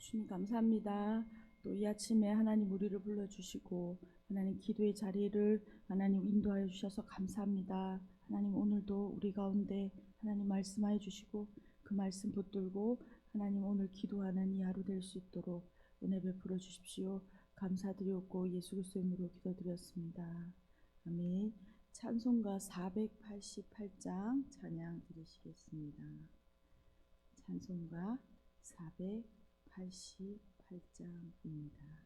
주님 감사합니다. 또 이 아침에 하나님 우리를 불러주시고 하나님 기도의 자리를 하나님 인도하여 주셔서 감사합니다. 하나님 오늘도 우리 가운데 하나님 말씀하여 주시고 그 말씀 붙들고 하나님 오늘 기도하는 이 하루 될 수 있도록 은혜 베풀어 주십시오. 감사드렸고 예수 그리스도의 이름으로 기도드렸습니다. 아멘. 찬송가 488장 찬양 드리시겠습니다. 찬송가 488장입니다.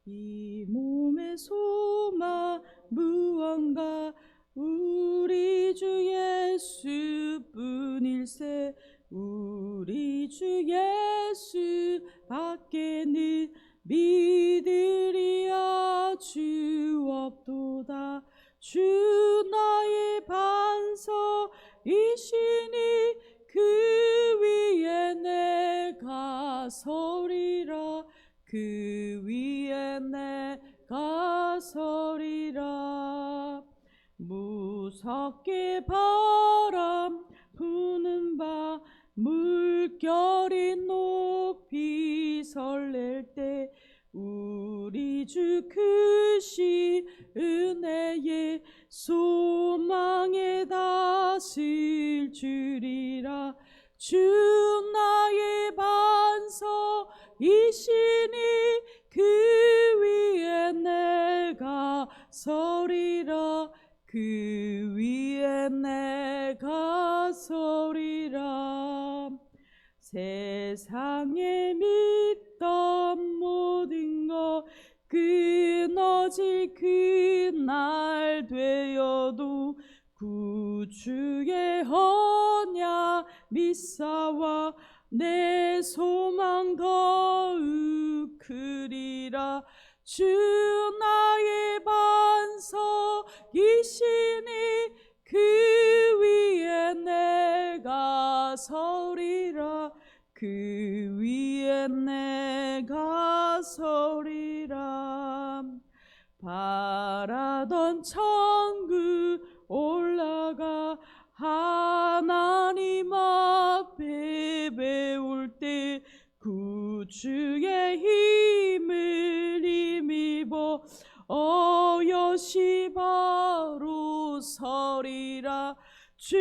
이 몸의 소망 무언가 우리 주 예수뿐일세. 우리 주 예수 밖에는 믿으리야 주 없도다. 주 나의 반석이시니 그 위에 내가 서리라. 그 위에 내가 서리라. 무섭게 바람 부는 밤 물결이 높이 설렐 때 우리 주 크신 은혜의 소망에 닿을 줄이라. 주 나의 반석이시니 그 위에 내가 서리라. 그 위에 내가 서리라. 세상에 믿던 모든 것 끊어질 그날 되어도 구주의 언약 믿사와 내 소망 더욱 크리라. 주 나의 반석이시니 그 위에 내가 서리라. 그 위에 내가 서리라. 바라던 천국 올라가 하나님 앞에 배울 때 구주의 힘을 힘입어 어여시 바로 서리라. 주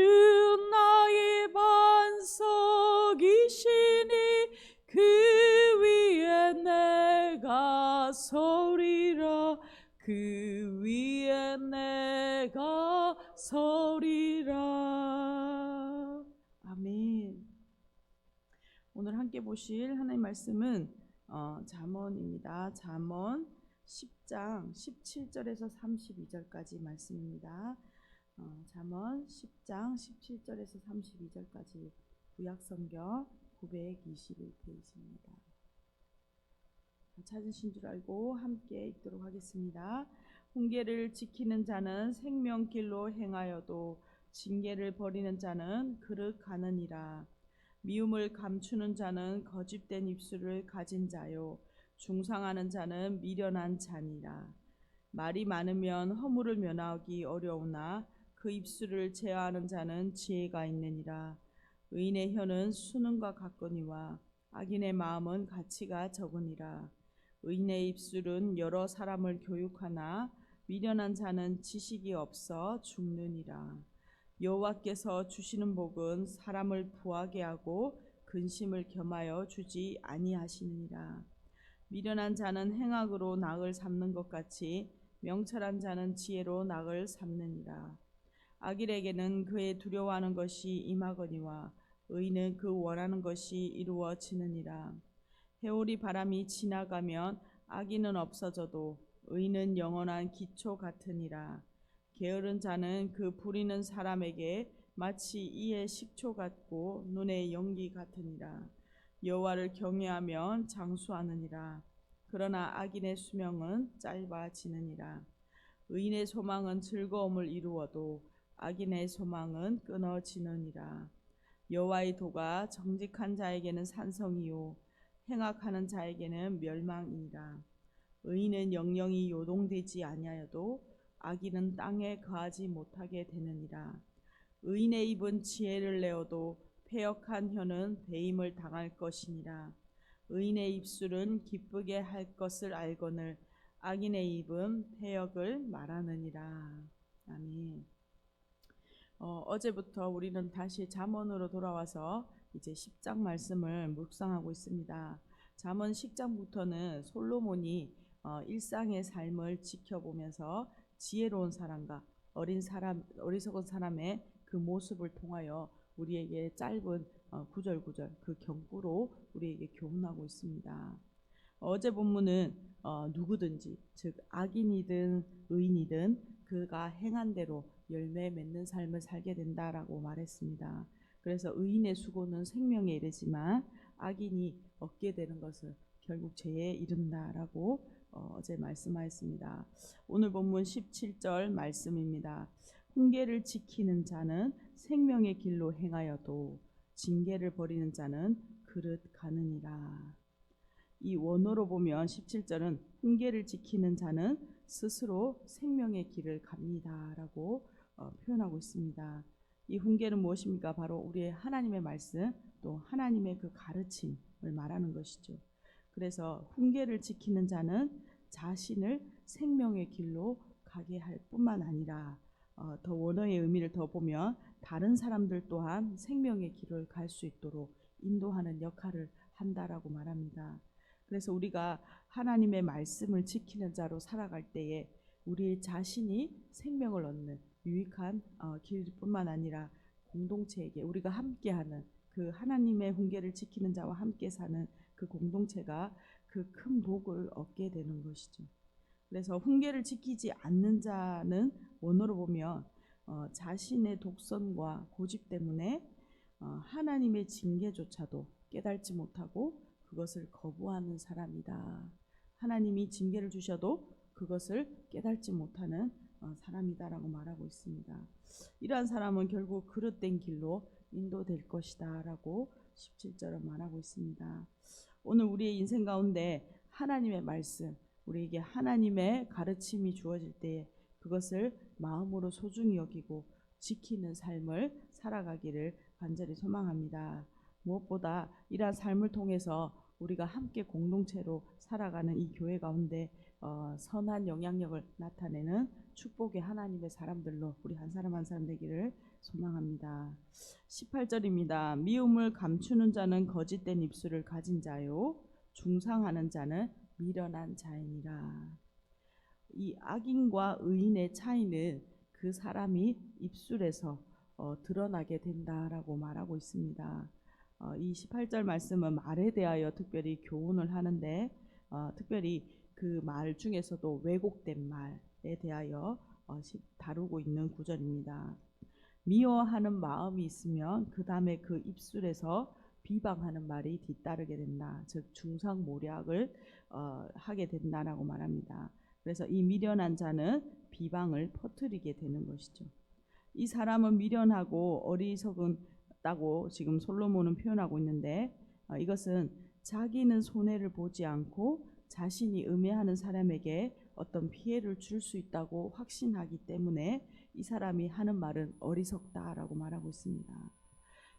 나의 반석이시니 그 위에 내가 서리라. 그 위에 내가 서리라. 아멘. 오늘 함께 보실 하나님 말씀은 잠언입니다. 잠언 10장 17절에서 32절까지 말씀입니다. 잠언 10장 17절에서 32절까지 구약성경 921페이지입니다. 찾으신 줄 알고 함께 읽도록 하겠습니다. 훈계를 지키는 자는 생명길로 행하여도 징계를 버리는 자는 그릇 가느니라. 미움을 감추는 자는 거짓된 입술을 가진 자요 중상하는 자는 미련한 자니라. 말이 많으면 허물을 면하기 어려우나 그 입술을 제어하는 자는 지혜가 있느니라. 의인의 혀는 수능과 같거니와 악인의 마음은 가치가 적으니라. 의인의 입술은 여러 사람을 교육하나 미련한 자는 지식이 없어 죽느니라. 여호와께서 주시는 복은 사람을 부하게 하고 근심을 겸하여 주지 아니하시느니라. 미련한 자는 행악으로 낙을 삼는 것 같이 명철한 자는 지혜로 낙을 삼느니라. 악인에게는 그의 두려워하는 것이 임하거니와 의인은 그 원하는 것이 이루어지느니라. 해오리 바람이 지나가면 악인은 없어져도 의인은 영원한 기초 같으니라. 게으른 자는 그 부리는 사람에게 마치 이의 식초 같고 눈의 연기 같으니라. 여호와를 경외하면 장수하느니라. 그러나 악인의 수명은 짧아지느니라. 의인의 소망은 즐거움을 이루어도 악인의 소망은 끊어지느니라. 여호와의 도가 정직한 자에게는 산성이요 행악하는 자에게는 멸망이니라. 의인은 영영이 요동되지 아니하여도 악인은 땅에 거하지 못하게 되느니라. 의인의 입은 지혜를 내어도 패역한 혀는 배임을 당할 것이니라. 의인의 입술은 기쁘게 할 것을 알거늘 악인의 입은 패역을 말하느니라. 아멘. 어제부터 우리는 다시 잠언으로 돌아와서 이제 10장 말씀을 묵상하고 있습니다. 잠언 10장부터는 솔로몬이 일상의 삶을 지켜보면서 지혜로운 사람과 어리석은 사람의 그 모습을 통하여 우리에게 짧은 구절구절 그 경구로 우리에게 교훈하고 있습니다. 어제 본문은 누구든지 즉 악인이든 의인이든 그가 행한 대로 열매 맺는 삶을 살게 된다라고 말했습니다. 그래서 의인의 수고는 생명에 이르지만 악인이 얻게 되는 것은 결국 죄에 이른다라고 어제 말씀하였습니다. 오늘 본문 17절 말씀입니다. 훈계를 지키는 자는 생명의 길로 행하여도 징계를 버리는 자는 그릇 가느니라. 이 원어로 보면 17절은 훈계를 지키는 자는 스스로 생명의 길을 갑니다라고 표현하고 있습니다. 이 훈계는 무엇입니까? 바로 우리의 하나님의 말씀 또 하나님의 그 가르침을 말하는 것이죠. 그래서 훈계를 지키는 자는 자신을 생명의 길로 가게 할 뿐만 아니라 더 원어의 의미를 더 보면 다른 사람들 또한 생명의 길을 갈 수 있도록 인도하는 역할을 한다라고 말합니다. 그래서 우리가 하나님의 말씀을 지키는 자로 살아갈 때에 우리 자신이 생명을 얻는 유익한 길뿐만 아니라 공동체에게 우리가 함께하는 그 하나님의 훈계를 지키는 자와 함께 사는 그 공동체가 그 큰 복을 얻게 되는 것이죠. 그래서 훈계를 지키지 않는 자는 원어로 보면 자신의 독선과 고집 때문에 하나님의 징계조차도 깨달지 못하고 그것을 거부하는 사람이다. 하나님이 징계를 주셔도 그것을 깨달지 못하는 사람이다라고 말하고 있습니다. 이러한 사람은 결국 그릇된 길로 인도될 것이다 라고 17절은 말하고 있습니다. 오늘 우리의 인생 가운데 하나님의 말씀, 우리에게 하나님의 가르침이 주어질 때에 그것을 마음으로 소중히 여기고 지키는 삶을 살아가기를 간절히 소망합니다. 무엇보다 이러한 삶을 통해서 우리가 함께 공동체로 살아가는 이 교회 가운데 선한 영향력을 나타내는 축복의 하나님의 사람들로 우리 한 사람 한 사람 되기를 소망합니다. 18절입니다. 미움을 감추는 자는 거짓된 입술을 가진 자요 중상하는 자는 미련한 자이니라. 이 악인과 의인의 차이는 그 사람이 입술에서 드러나게 된다라고 말하고 있습니다. 이 18절 말씀은 말에 대하여 특별히 교훈을 하는데 특별히 그 말 중에서도 왜곡된 말에 대하여 다루고 있는 구절입니다. 미워하는 마음이 있으면 그 다음에 그 입술에서 비방하는 말이 뒤따르게 된다. 즉 중상모략을 하게 된다라고 말합니다. 그래서 이 미련한 자는 비방을 퍼뜨리게 되는 것이죠. 이 사람은 미련하고 어리석다고 지금 솔로몬은 표현하고 있는데 이것은 자기는 손해를 보지 않고 자신이 음해하는 사람에게 어떤 피해를 줄 수 있다고 확신하기 때문에 이 사람이 하는 말은 어리석다라고 말하고 있습니다.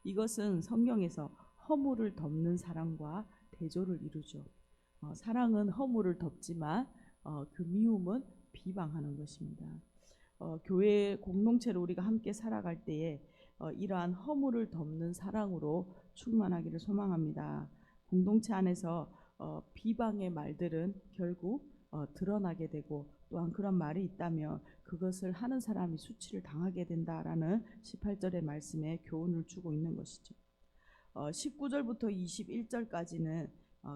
이것은 성경에서 허물을 덮는 사랑과 대조를 이루죠. 사랑은 허물을 덮지만 그 미움은 비방하는 것입니다. 교회 공동체로 우리가 함께 살아갈 때에 이러한 허물을 덮는 사랑으로 충만하기를 소망합니다. 공동체 안에서 비방의 말들은 결국 드러나게 되고 또한 그런 말이 있다면 그것을 하는 사람이 수치를 당하게 된다라는 18절의 말씀에 교훈을 주고 있는 것이죠. 19절부터 21절까지는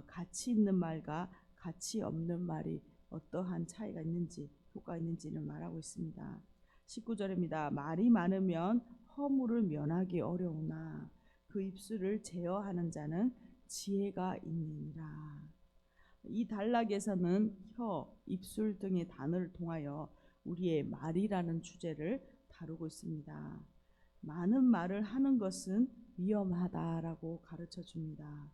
가치 있는 말과 가치 없는 말이 어떠한 차이가 있는지 효과가 있는지를 말하고 있습니다. 19절입니다. 말이 많으면 허물을 면하기 어려우나 그 입술을 제어하는 자는 지혜가 있느니라. 이 단락에서는 혀, 입술 등의 단어를 통하여 우리의 말이라는 주제를 다루고 있습니다. 많은 말을 하는 것은 위험하다라고 가르쳐 줍니다.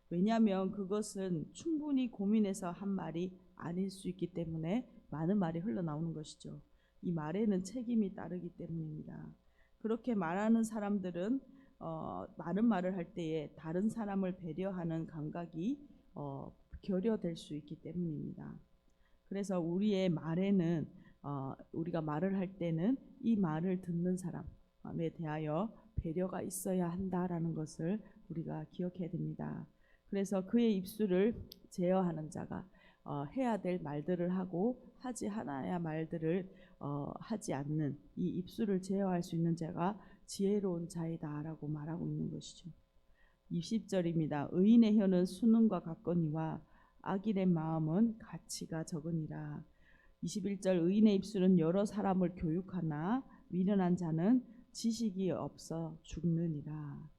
왜냐하면 그것은 충분히 고민해서 한 말이 아닐 수 있기 때문에 많은 말이 흘러나오는 것이죠. 이 말에는 책임이 따르기 때문입니다. 그렇게 말하는 사람들은 많은 말을 할 때에 다른 사람을 배려하는 감각이 결여될 수 있기 때문입니다. 그래서 우리의 말에는 우리가 말을 할 때는 이 말을 듣는 사람에 대하여 배려가 있어야 한다라는 것을 우리가 기억해야 됩니다. 그래서 그의 입술을 제어하는 자가 해야 될 말들을 하고 하지 않아야 말들을 하지 않는 이 입술을 제어할 수 있는 자가 지혜로운 자이다라고 말하고 있는 것이죠. 20절입니다. 의인의 혀는 수능과 같거니와 악인의 마음은 가치가 적으니라. 21절 의인의 입술은 여러 사람을 교육하나 미련한 자는 지식이 없어 죽느니라.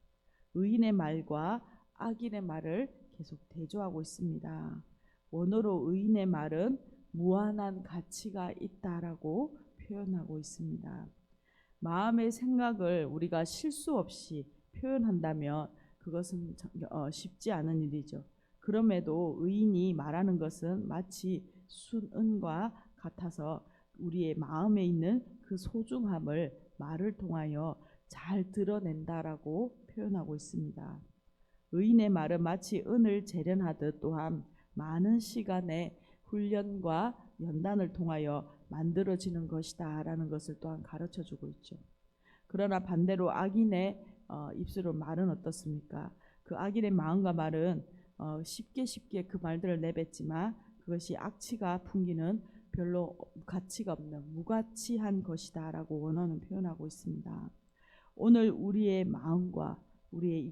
의인의 말과 악인의 말을 계속 대조하고 있습니다. 원어로 의인의 말은 무한한 가치가 있다라고 표현하고 있습니다. 마음의 생각을 우리가 실수 없이 표현한다면 그것은 쉽지 않은 일이죠. 그럼에도 의인이 말하는 것은 마치 순은과 같아서 우리의 마음에 있는 그 소중함을 말을 통하여 잘 드러낸다라고 표현하고 있습니다. 의인의 말은 마치 은을 재련하듯 또한 많은 시간의 훈련과 연단을 통하여 만들어지는 것이다 라는 것을 또한 가르쳐주고 있죠. 그러나 반대로 악인의 입술의 말은 어떻습니까? 그 악인의 마음과 말은 쉽게 그 말들을 내뱉지만 그것이 악취가 풍기는 별로 가치가 없는 무가치한 것이다 라고 원어는 표현하고 있습니다. 오늘 우리의 마음과 우리의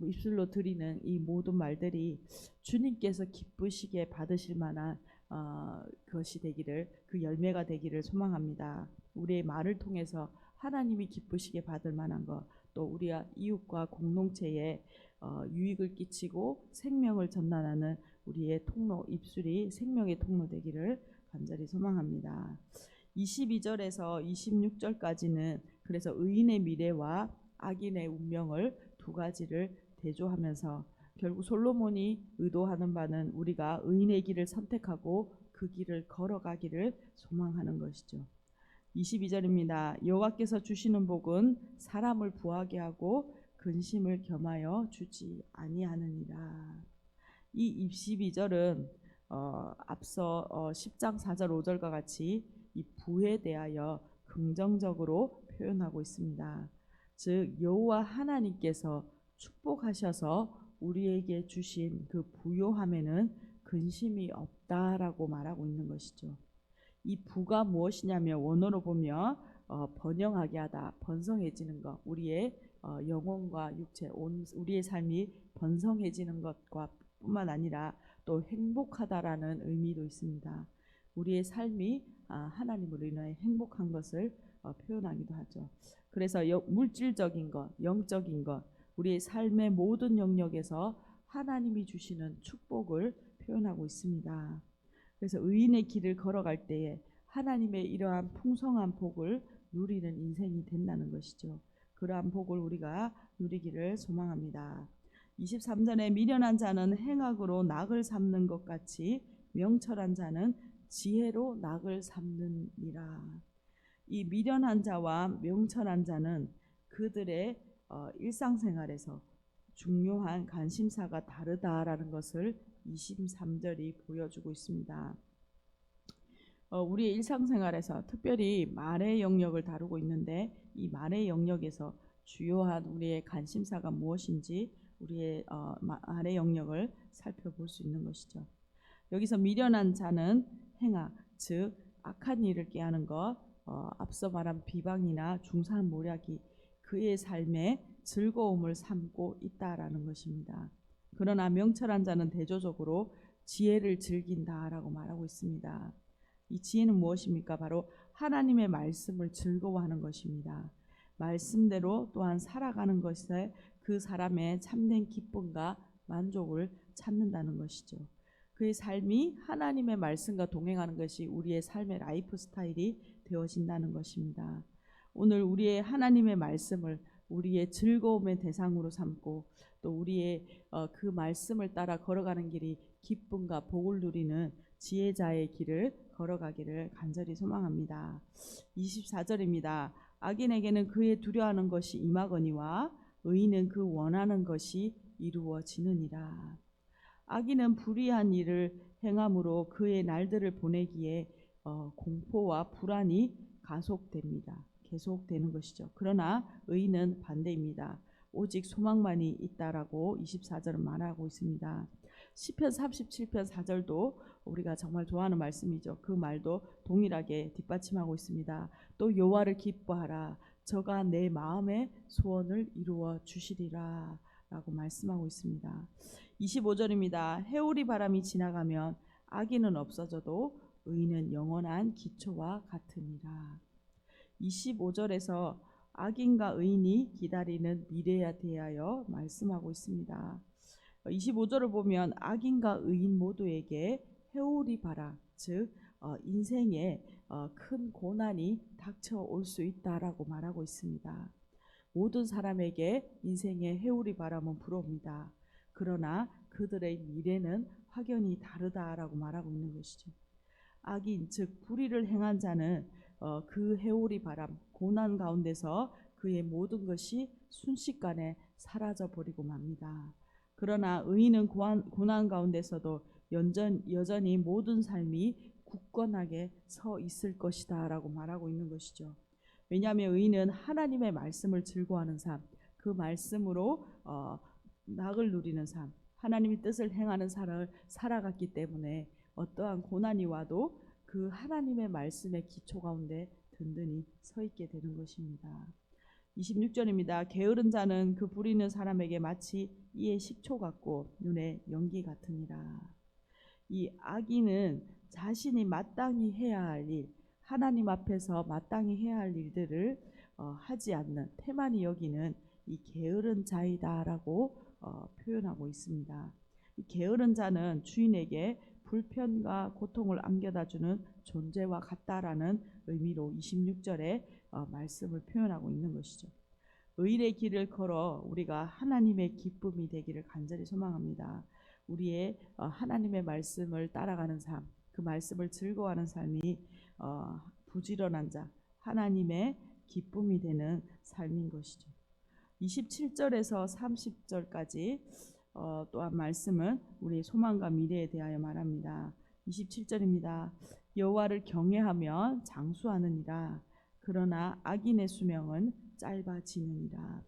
입술로 드리는 이 모든 말들이 주님께서 기쁘시게 받으실 만한 것이 되기를, 그 열매가 되기를 소망합니다. 우리의 말을 통해서 하나님이 기쁘시게 받을 만한 것, 또 우리 이웃과 공동체에 유익을 끼치고 생명을 전환하는 우리의 통로, 입술이 생명의 통로 되기를 간절히 소망합니다. 22절에서 26절까지는 그래서 의인의 미래와 악인의 운명을 두 가지를 대조하면서 결국 솔로몬이 의도하는 바는 우리가 의인의 길을 선택하고 그 길을 걸어가기를 소망하는 것이죠. 22절입니다. 여호와께서 주시는 복은 사람을 부하게 하고 근심을 겸하여 주지 아니하느니라. 이 22절은 앞서 10장 4절 5절과 같이 이 부에 대하여 긍정적으로 표현하고 있습니다. 즉 여호와 하나님께서 축복하셔서 우리에게 주신 그 부요함에는 근심이 없다라고 말하고 있는 것이죠. 이 부가 무엇이냐면 원어로 보면 번영하게 하다, 번성해지는 것, 우리의 영혼과 육체, 우리의 삶이 번성해지는 것과 뿐만 아니라 또 행복하다라는 의미도 있습니다. 우리의 삶이 하나님으로 인하여 행복한 것을 표현하기도 하죠. 그래서 물질적인 것, 영적인 것, 우리의 삶의 모든 영역에서 하나님이 주시는 축복을 표현하고 있습니다. 그래서 의인의 길을 걸어갈 때에 하나님의 이러한 풍성한 복을 누리는 인생이 된다는 것이죠. 그러한 복을 우리가 누리기를 소망합니다. 23절에 미련한 자는 행악으로 낙을 삼는 것 같이 명철한 자는 지혜로 낙을 삼느니라. 이 미련한 자와 명철한 자는 그들의 일상생활에서 중요한 관심사가 다르다라는 것을 23절이 보여주고 있습니다. 우리의 일상생활에서 특별히 말의 영역을 다루고 있는데 이 말의 영역에서 주요한 우리의 관심사가 무엇인지 우리의 말의 영역을 살펴볼 수 있는 것이죠. 여기서 미련한 자는 행악, 즉 악한 일을 꾀하는 것, 앞서 말한 비방이나 중상 모략이 그의 삶에 즐거움을 삼고 있다라는 것입니다. 그러나 명철한 자는 대조적으로 지혜를 즐긴다라고 말하고 있습니다. 이 지혜는 무엇입니까? 바로 하나님의 말씀을 즐거워하는 것입니다. 말씀대로 또한 살아가는 것에 그 사람의 참된 기쁨과 만족을 찾는다는 것이죠. 그의 삶이 하나님의 말씀과 동행하는 것이 우리의 삶의 라이프 스타일이 되어진다는 것입니다. 오늘 우리의 하나님의 말씀을 우리의 즐거움의 대상으로 삼고 또 우리의 그 말씀을 따라 걸어가는 길이 기쁨과 복을 누리는 지혜자의 길을 걸어가기를 간절히 소망합니다. 24절입니다. 악인에게는 그의 두려워하는 것이 임하거니와 의인은 그 원하는 것이 이루어지느니라. 악인은 불의한 일을 행함으로 그의 날들을 보내기에 공포와 불안이 계속되는 것이죠. 그러나 의인은 반대입니다. 오직 소망만이 있다라고 24절은 말하고 있습니다. 시편 37편 4절도 우리가 정말 좋아하는 말씀이죠. 그 말도 동일하게 뒷받침하고 있습니다. 또 여호와를 기뻐하라. 저가 내 마음의 소원을 이루어 주시리라 라고 말씀하고 있습니다. 25절입니다. 해오리 바람이 지나가면 악인은 없어져도 의인은 영원한 기초와 같으니라. 25절에서 악인과 의인이 기다리는 미래에 대하여 말씀하고 있습니다. 25절을 보면 악인과 의인 모두에게 해오리 바람, 즉 인생에 큰 고난이 닥쳐올 수 있다라고 말하고 있습니다. 모든 사람에게 인생의 해오리 바람은 불어옵니다. 그러나 그들의 미래는 확연히 다르다라고 말하고 있는 것이죠. 악인, 즉 불의를 행한 자는 그 해오리 바람, 고난 가운데서 그의 모든 것이 순식간에 사라져 버리고 맙니다. 그러나 의인은 고난 가운데서도 여전히 모든 삶이 굳건하게 서 있을 것이다 라고 말하고 있는 것이죠. 왜냐하면 의인은 하나님의 말씀을 즐거워하는 삶, 그 말씀으로 낙을 누리는 삶, 하나님의 뜻을 행하는 삶을 살아갔기 때문에 어떠한 고난이 와도 그 하나님의 말씀의 기초 가운데 든든히 서 있게 되는 것입니다. 26절입니다. 게으른 자는 그 부리는 사람에게 마치 이의 식초 같고 눈에 연기 같으니라. 이 악인은 자신이 마땅히 해야 할 일, 하나님 앞에서 마땅히 해야 할 일들을 하지 않는, 태만히 여기는 이 게으른 자이다라고 표현하고 있습니다. 이 게으른 자는 주인에게 불편과 고통을 안겨다주는 존재와 같다라는 의미로 26절에 말씀을 표현하고 있는 것이죠. 의인의 길을 걸어 우리가 하나님의 기쁨이 되기를 간절히 소망합니다. 우리의 하나님의 말씀을 따라가는 삶, 그 말씀을 즐거워하는 삶이 부지런한 자, 하나님의 기쁨이 되는 삶인 것이죠. 27절에서 30절까지 또한 말씀은 우리의 소망과 미래에 대하여 말합니다. 27절입니다. 여호와를 경외하며 장수하느니라. 그러나 악인의 수명은 짧아지느니라.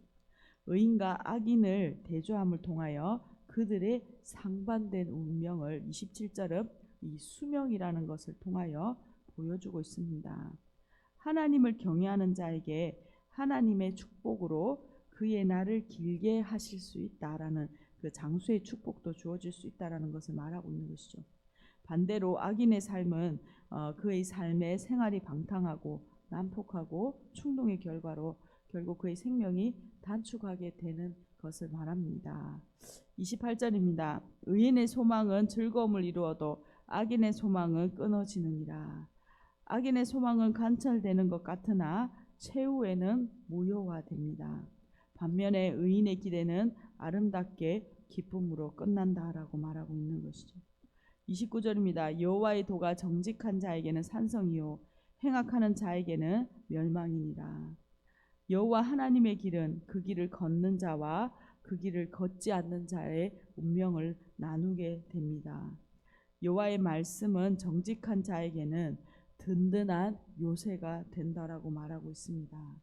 의인과 악인을 대조함을 통하여 그들의 상반된 운명을 27절은 이 수명이라는 것을 통하여 보여주고 있습니다. 하나님을 경외하는 자에게 하나님의 축복으로 그의 날을 길게 하실 수 있다라는 그 장수의 축복도 주어질 수 있다라는 것을 말하고 있는 것이죠. 반대로 악인의 삶은 그의 삶의 생활이 방탕하고 난폭하고 충동의 결과로 결국 그의 생명이 단축하게 되는 것을 말합니다. 28절입니다. 의인의 소망은 즐거움을 이루어도 악인의 소망은 끊어지느니라. 악인의 소망은 관철되는 것 같으나 최후에는 무효화됩니다. 반면에 의인의 기대는 아름답게 기쁨으로 끝난다라고 말하고 있는 것이죠. 29절입니다. 여호와의 도가 정직한 자에게는 산성이요 행악하는 자에게는 멸망이니라. 여호와 하나님의 길은 그 길을 걷는 자와 그 길을 걷지 않는 자의 운명을 나누게 됩니다. 여호와의 말씀은 정직한 자에게는 든든한 요새가 된다라고 말하고 있습니다.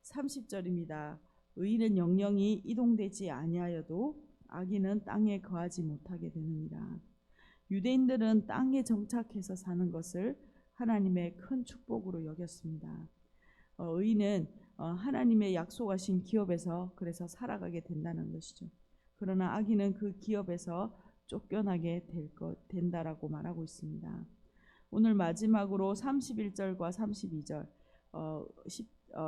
30절입니다. 의인은 영영이 이동되지 아니하여도 악인은 땅에 거하지 못하게 되느니라. 유대인들은 땅에 정착해서 사는 것을 하나님의 큰 축복으로 여겼습니다. 의인은 하나님의 약속하신 기업에서 그래서 살아가게 된다는 것이죠. 그러나 악인은 그 기업에서 쫓겨나게 된다라고 말하고 있습니다. 오늘 마지막으로 31절과 32절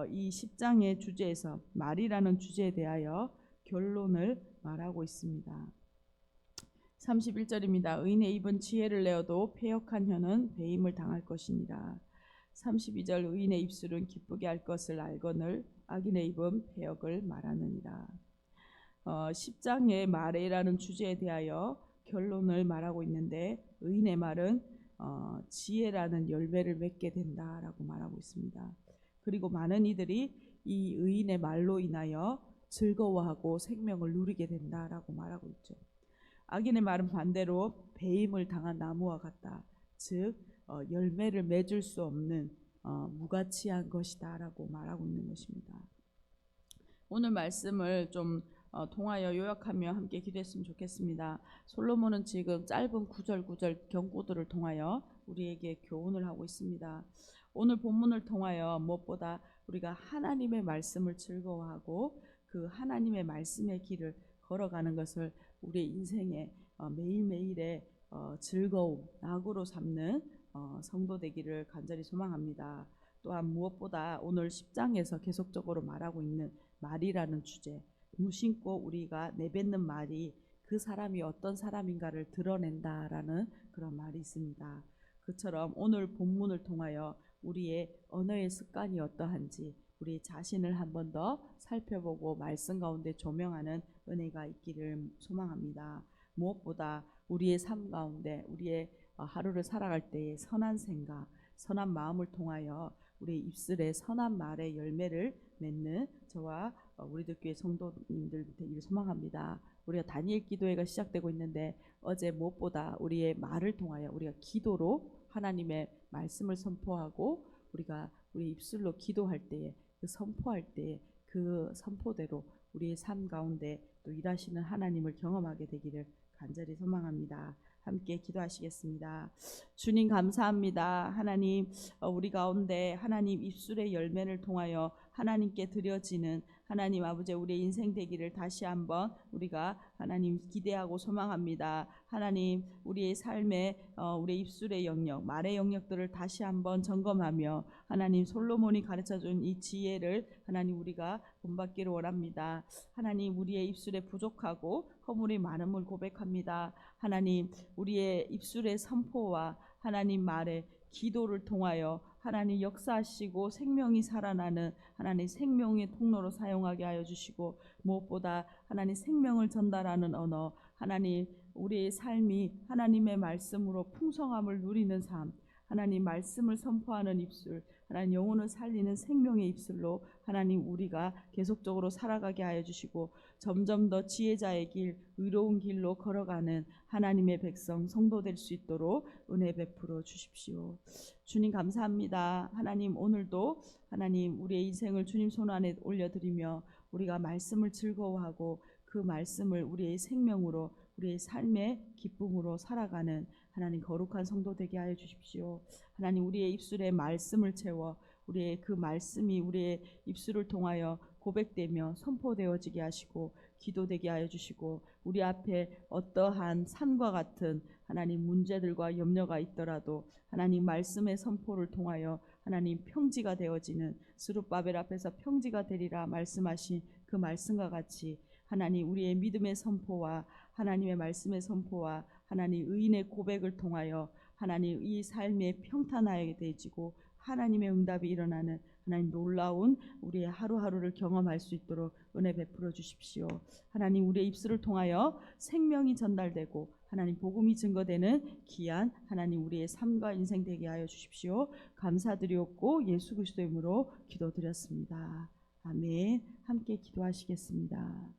이 10장의 주제에서 말이라는 주제에 대하여 결론을 말하고 있습니다. 31절입니다. 의인의 입은 지혜를 내어도 패역한 혀는 배임을 당할 것이니라. 32절 의인의 입술은 기쁘게 할 것을 알거늘 악인의 입은 패역을 말하느니라. 10장의 말이라는 주제에 대하여 결론을 말하고 있는데 의인의 말은 지혜라는 열매를 맺게 된다라고 말하고 있습니다. 그리고 많은 이들이 이 의인의 말로 인하여 즐거워하고 생명을 누리게 된다라고 말하고 있죠. 악인의 말은 반대로 배임을 당한 나무와 같다. 즉 열매를 맺을 수 없는 무가치한 것이다라고 말하고 있는 것입니다. 오늘 말씀을 좀 통하여 요약하며 함께 기도했으면 좋겠습니다. 솔로몬은 지금 짧은 구절 경고들을 통하여 우리에게 교훈을 하고 있습니다. 오늘 본문을 통하여 무엇보다 우리가 하나님의 말씀을 즐거워하고 그 하나님의 말씀의 길을 걸어가는 것을 우리의 인생의 매일매일의 즐거움, 낙으로 삼는 성도 되기를 간절히 소망합니다. 또한 무엇보다 오늘 10장에서 계속적으로 말하고 있는 말이라는 주제, 무심코 우리가 내뱉는 말이 그 사람이 어떤 사람인가를 드러낸다라는 그런 말이 있습니다. 그처럼 오늘 본문을 통하여 우리의 언어의 습관이 어떠한지 우리 자신을 한 번 더 살펴보고 말씀 가운데 조명하는 은혜가 있기를 소망합니다. 무엇보다 우리의 삶 가운데 우리의 하루를 살아갈 때의 선한 생각, 선한 마음을 통하여 우리 입술에 선한 말의 열매를 맺는 저와 우리들 교회 성도님들 되기를 소망합니다. 우리가 다니엘 기도회가 시작되고 있는데 어제 무엇보다 우리의 말을 통하여 우리가 기도로 하나님의 말씀을 선포하고 우리가 우리 입술로 기도할 때에 그 선포할 때에 그 선포대로 우리의 삶 가운데 또 일하시는 하나님을 경험하게 되기를 간절히 소망합니다. 함께 기도하시겠습니다. 주님 감사합니다. 하나님 우리 가운데 하나님 입술의 열매를 통하여 하나님께 드려지는 하나님 아버지 우리의 인생 되기를 다시 한번 우리가 하나님 기대하고 소망합니다. 하나님 우리의 삶에 우리의 입술의 영역, 말의 영역들을 다시 한번 점검하며 하나님 솔로몬이 가르쳐준 이 지혜를 하나님 우리가 본받기를 원합니다. 하나님 우리의 입술에 부족하고 허물이 많음을 고백합니다. 하나님 우리의 입술의 선포와 하나님 말의 기도를 통하여 하나님 역사하시고 생명이 살아나는 하나님 생명의 통로로 사용하게 하여 주시고 무엇보다 하나님 생명을 전달하는 언어 하나님 우리의 삶이 하나님의 말씀으로 풍성함을 누리는 삶 하나님 말씀을 선포하는 입술 하나님 영혼을 살리는 생명의 입술로 하나님 우리가 계속적으로 살아가게 하여 주시고 점점 더 지혜자의 길 의로운 길로 걸어가는 하나님의 백성 성도 될 수 있도록 은혜 베풀어 주십시오. 주님 감사합니다. 하나님 오늘도 하나님 우리의 인생을 주님 손 안에 올려드리며 우리가 말씀을 즐거워하고 그 말씀을 우리의 생명으로 우리의 삶의 기쁨으로 살아가는 하나님 거룩한 성도 되게 하여 주십시오. 하나님 우리의 입술에 말씀을 채워 우리의 그 말씀이 우리의 입술을 통하여 고백되며 선포되어지게 하시고 기도되게 하여 주시고 우리 앞에 어떠한 산과 같은 하나님 문제들과 염려가 있더라도 하나님 말씀의 선포를 통하여 하나님 평지가 되어지는 스룹바벨 앞에서 평지가 되리라 말씀하신 그 말씀과 같이 하나님 우리의 믿음의 선포와 하나님의 말씀의 선포와 하나님 의인의 고백을 통하여 하나님 이 삶에 평탄하게 되어지고 하나님의 응답이 일어나는 하나님 놀라운 우리의 하루하루를 경험할 수 있도록 은혜 베풀어 주십시오. 하나님 우리의 입술을 통하여 생명이 전달되고 하나님 복음이 증거되는 귀한 하나님 우리의 삶과 인생 되게 하여 주십시오. 감사드리옵고 예수 그리스도의 이름으로 기도드렸습니다. 아멘. 함께 기도하시겠습니다.